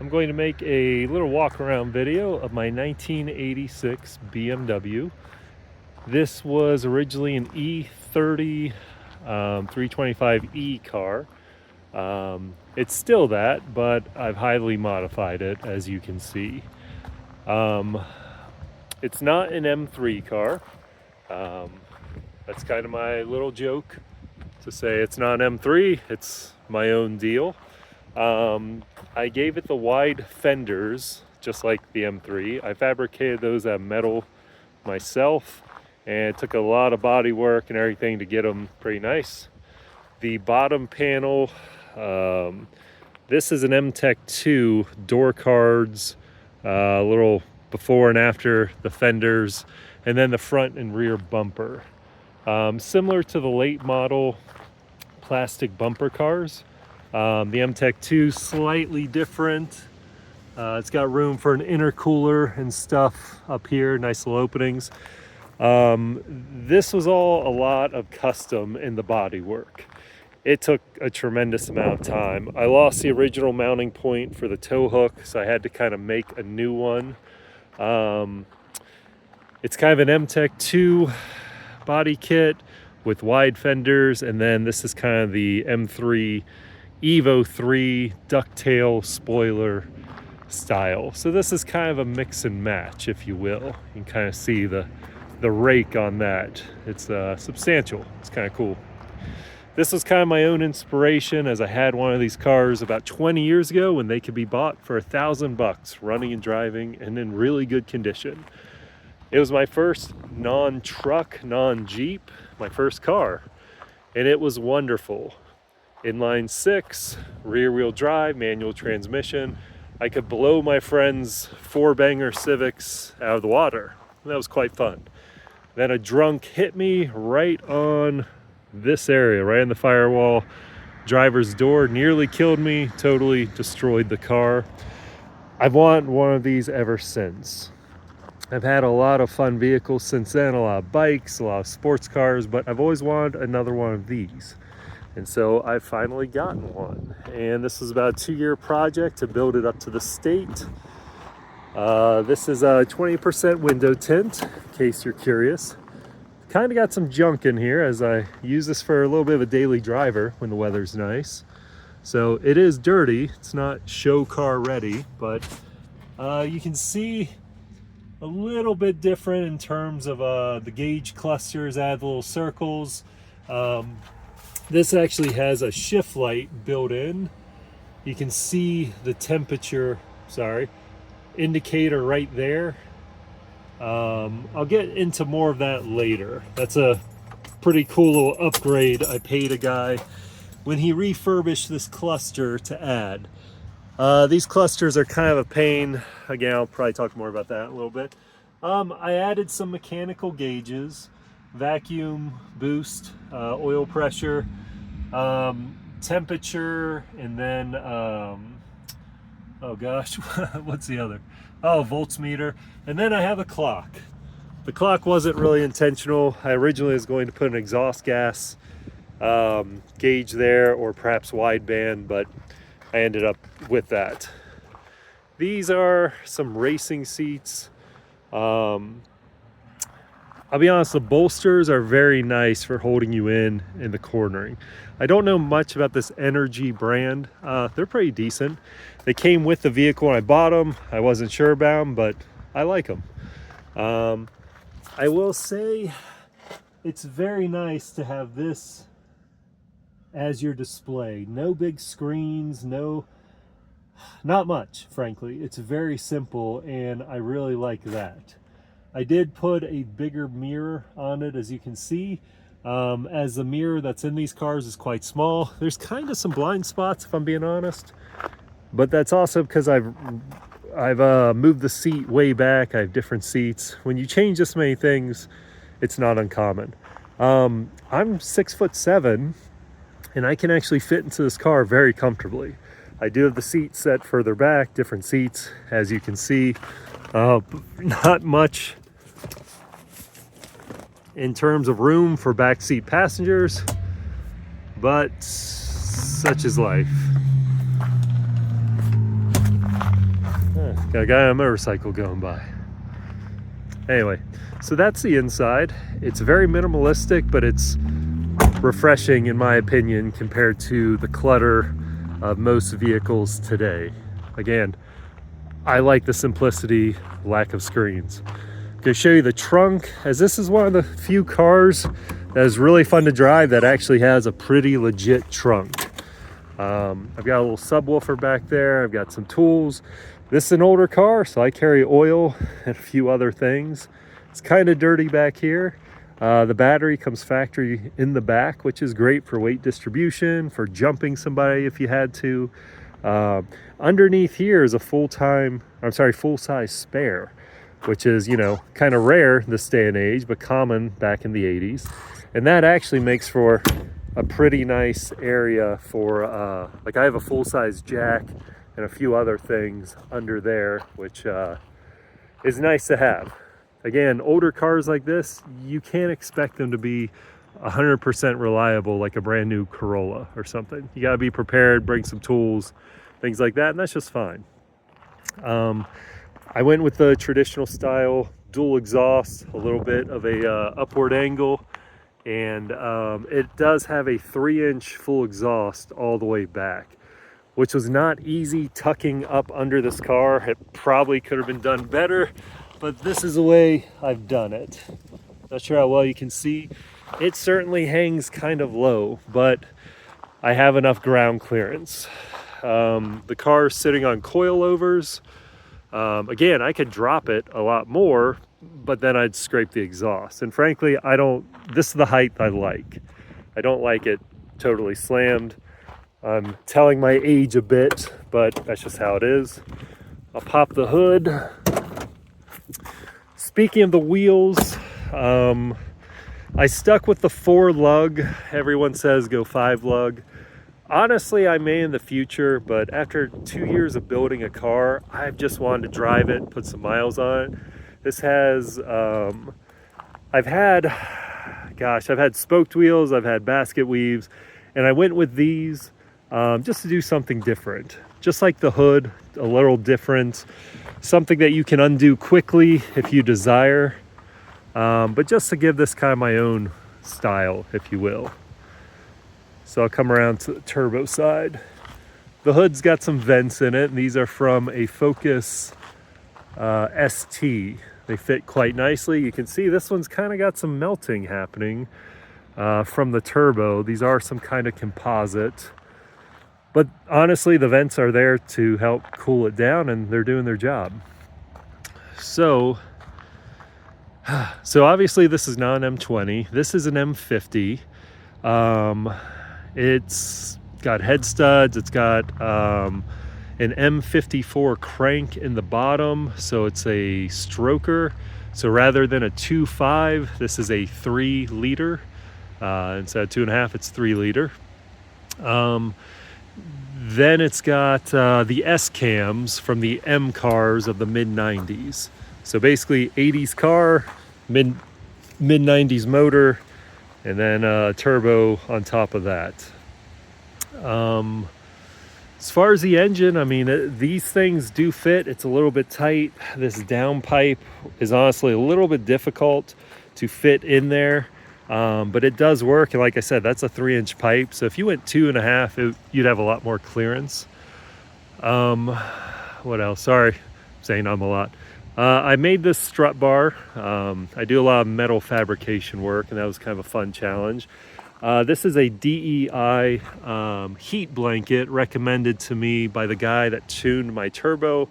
I'm going to make a little walk around video of my 1986 BMW. This was originally an E30 325e car. It's still that, but I've highly modified it, as you can see. It's not an M3 car. That's kind of my little joke to say it's not an M3, it's my own deal. I gave it the wide fenders, just like the M3. I fabricated those out of metal myself, and it took a lot of body work and everything to get them pretty nice. The bottom panel, this is an M-Tech 2 door cards, a little before and after the fenders, and then the front and rear bumper. Similar to the late model plastic bumper cars. The M-Tech 2 slightly different. It's got room for an intercooler and stuff up here, nice little openings. This was all a lot of custom in the body work. It took a tremendous amount of time. I lost the original mounting point for the tow hook, so I had to kind of make a new one. It's kind of an M-Tech 2 body kit with wide fenders, and then this is kind of the M3 Evo 3 ducktail spoiler style. So this is kind of a mix and match, if you will. You can kind of see the rake on that. It's substantial. It's kind of cool. This was kind of my own inspiration, as I had one of these cars about 20 years ago when they could be bought for $1,000 running and driving and in really good condition. It was my first non-truck, non-Jeep, my first car, and it was wonderful. Inline 6, rear wheel drive, manual transmission. I could blow my friend's 4-banger Civics out of the water. That was quite fun. Then a drunk hit me right on this area, right in the firewall. Driver's door nearly killed me, totally destroyed the car. I've wanted one of these ever since. I've had a lot of fun vehicles since then, a lot of bikes, a lot of sports cars, but I've always wanted another one of these. And so I've finally gotten one. And this is about a 2-year project to build it up to the state. This is a 20% window tint, in case you're curious. Kind of got some junk in here, as I use this for a little bit of a daily driver when the weather's nice. So it is dirty, it's not show car ready, but you can see a little bit different in terms of the gauge clusters. I have the little circles. This actually has a shift light built in. You can see the temperature, indicator right there. I'll get into more of that later. That's a pretty cool little upgrade I paid a guy when he refurbished this cluster to add. These clusters are kind of a pain. Again, I'll probably talk more about that in a little bit. I added some mechanical gauges, vacuum boost, oil pressure, temperature, and then, oh gosh, what's the other? Oh, voltmeter. And then I have a clock. The clock wasn't really intentional. I originally was going to put an exhaust gas gauge there, or perhaps wideband, but I ended up with that. These are some racing seats. I'll be honest, the bolsters are very nice for holding you in the cornering. I don't know much about this Energy brand. They're pretty decent. They came with the vehicle when I bought them. I wasn't sure about them, but I like them. I will say it's very nice to have this as your display. No big screens, not much, frankly. It's very simple, and I really like that. I did put a bigger mirror on it, as you can see, as the mirror that's in these cars is quite small. There's kind of some blind spots, if I'm being honest, but that's also because I've moved the seat way back. I have different seats. When you change this many things, it's not uncommon. I'm 6'7", and I can actually fit into this car very comfortably. I do have the seat set further back, different seats, as you can see. Not much in terms of room for backseat passengers, but such is life. Got a guy on a motorcycle going by. Anyway, so that's the inside. It's very minimalistic, but it's refreshing in my opinion compared to the clutter of most vehicles today. Again, I like the simplicity, lack of screens. I'm going to show you the trunk, as this is one of the few cars that is really fun to drive that actually has a pretty legit trunk. I've got a little subwoofer back there. I've got some tools. This is an older car, so I carry oil and a few other things. It's kind of dirty back here. The battery comes factory in the back, which is great for weight distribution, for jumping somebody if you had to. Underneath here is a full-size spare, which is, you know, kind of rare this day and age, but common back in the 80s. And that actually makes for a pretty nice area for, like I have a full-size jack and a few other things under there, which is nice to have. Again, older cars like this, you can't expect them to be 100% reliable like a brand new Corolla or something. You got to be prepared, bring some tools, things like that, and that's just fine. I went with the traditional style dual exhaust, a little bit of a upward angle, and it does have a 3-inch full exhaust all the way back, which was not easy tucking up under this car. It probably could have been done better, but this is the way I've done it. Not sure how well you can see. It certainly hangs kind of low, but I have enough ground clearance. The car is sitting on coilovers. Again, I could drop it a lot more, but then I'd scrape the exhaust. And frankly, this is the height I like. I don't like it totally slammed. I'm telling my age a bit, but that's just how it is. I'll pop the hood. Speaking of the wheels, I stuck with the 4-lug. Everyone says go 5-lug. Honestly, I may in the future, but after 2 years of building a car, I've just wanted to drive it, put some miles on it. This has, I've had spoked wheels, I've had basket weaves, and I went with these just to do something different. Just like the hood, a little different. Something that you can undo quickly if you desire. But just to give this kind of my own style, if you will. So I'll come around to the turbo side. The hood's got some vents in it, and these are from a Focus ST. They fit quite nicely. You can see this one's kind of got some melting happening from the turbo. These are some kind of composite. But honestly, the vents are there to help cool it down, and they're doing their job. So obviously this is not an M20. This is an M50. It's got head studs. It's got an M54 crank in the bottom. So it's a stroker. So rather than a 2.5, this is a 3-liter. Instead of 2.5, it's 3-liter. Then it's got the S-cams from the M cars of the mid-90s. So basically 80s car, mid-90s motor, and then turbo on top of that. As far as the engine, I mean, these things do fit. It's a little bit tight. This downpipe is honestly a little bit difficult to fit in there. But it does work, and like I said, that's a 3-inch pipe. So if you went 2.5, you'd have a lot more clearance. What else? Sorry, I'm saying I'm a lot. I made this strut bar. I do a lot of metal fabrication work, and that was kind of a fun challenge. This is a DEI heat blanket recommended to me by the guy that tuned my turbo.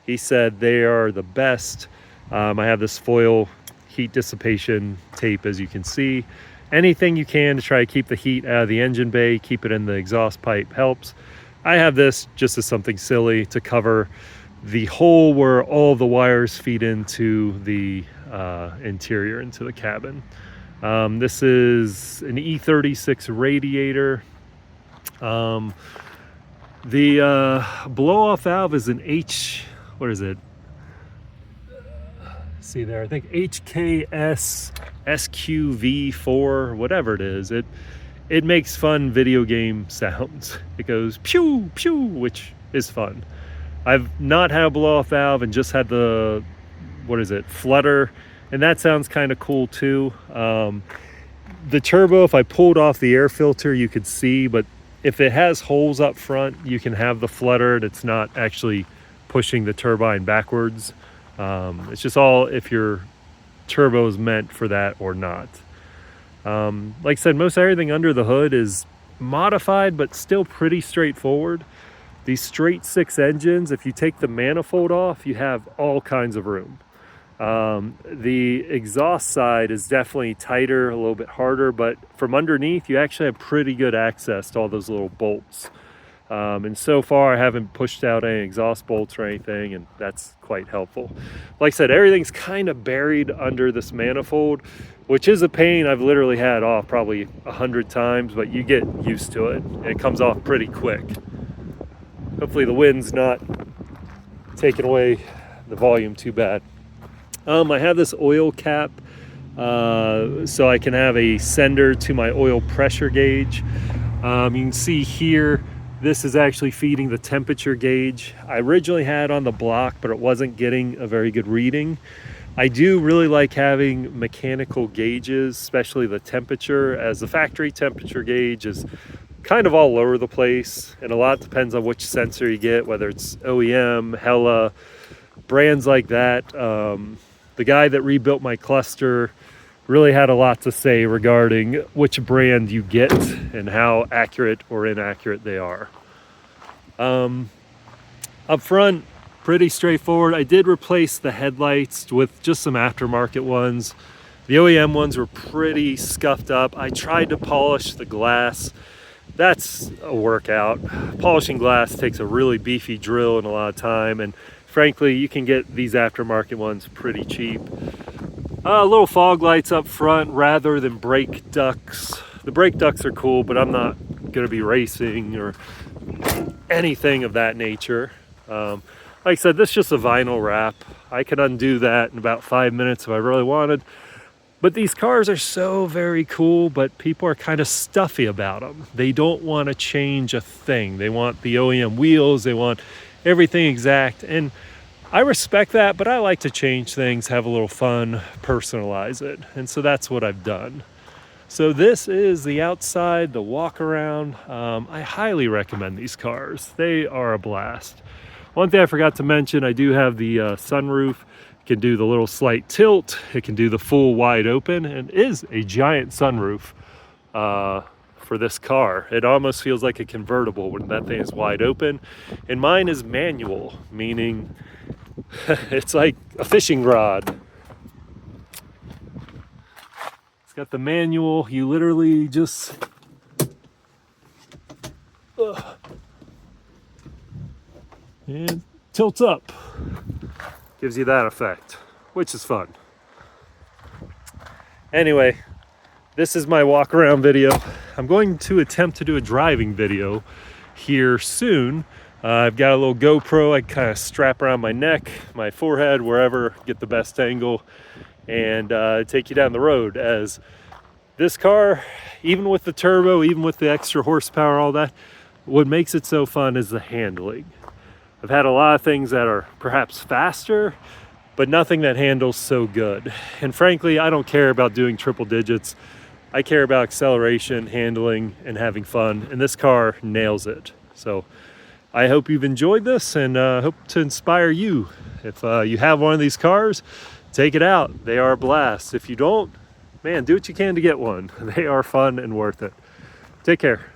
He said they are the best. I have this foil heat dissipation tape, as you can see. Anything you can to try to keep the heat out of the engine bay, keep it in the exhaust pipe helps. I have this just as something silly to cover the hole where all the wires feed into the interior, into the cabin. This is an E36 radiator. The blow-off valve is an what is it? See there, I think HKS SQV4, whatever it is. It makes fun video game sounds. It goes pew pew, which is fun. I've not had a blow off valve and just had the, what is it, flutter, and that sounds kind of cool too. The turbo, if I pulled off the air filter, you could see, but if it has holes up front, you can have the flutter and it's not actually pushing the turbine backwards. It's just all if your turbo is meant for that or not. Like I said, most everything under the hood is modified, but still pretty straightforward. These straight six engines, if you take the manifold off, you have all kinds of room. The exhaust side is definitely tighter, a little bit harder, but from underneath, you actually have pretty good access to all those little bolts. And so far, I haven't pushed out any exhaust bolts or anything, and that's quite helpful. Like I said, everything's kind of buried under this manifold, which is a pain. I've literally had off probably 100 times, but you get used to it, and it comes off pretty quick. Hopefully the wind's not taking away the volume too bad. I have this oil cap so I can have a sender to my oil pressure gauge. You can see here, this is actually feeding the temperature gauge. I originally had on the block, but it wasn't getting a very good reading. I do really like having mechanical gauges, especially the temperature, as the factory temperature gauge is kind of all over the place, and a lot depends on which sensor you get, whether it's OEM, Hella, brands like that. The guy that rebuilt my cluster really had a lot to say regarding which brand you get and how accurate or inaccurate they are. Up front, pretty straightforward. I did replace the headlights with just some aftermarket ones. The OEM ones were pretty scuffed up. I tried to polish the glass. That's a workout. Polishing glass takes a really beefy drill and a lot of time, and frankly, you can get these aftermarket ones pretty cheap. Little fog lights up front rather than brake ducts. The brake ducts are cool, but I'm not going to be racing or anything of that nature. Like I said, this is just a vinyl wrap. I can undo that in about 5 minutes if I really wanted. But these cars are so very cool, but people are kind of stuffy about them. They don't want to change a thing. They want the OEM wheels. They want everything exact. And I respect that, but I like to change things, have a little fun, personalize it. And so that's what I've done. So this is the outside, the walk around. I highly recommend these cars. They are a blast. One thing I forgot to mention, I do have the sunroof. It can do the little slight tilt. It can do the full wide open, and it is a giant sunroof for this car. It almost feels like a convertible when that thing is wide open. And mine is manual, meaning it's like a fishing rod. It's got the manual. You literally just and tilts up. Gives you that effect, which is fun. Anyway, this is my walk around video. I'm going to attempt to do a driving video here soon. I've got a little GoPro I kind of strap around my neck, my forehead, wherever, get the best angle, and take you down the road. As this car, even with the turbo, even with the extra horsepower, all that, what makes it so fun is the handling. I've had a lot of things that are perhaps faster, but nothing that handles so good. And frankly, I don't care about doing triple digits. I care about acceleration, handling, and having fun. And this car nails it. So I hope you've enjoyed this, and hope to inspire you. If you have one of these cars, take it out. They are a blast. If you don't, man, do what you can to get one. They are fun and worth it. Take care.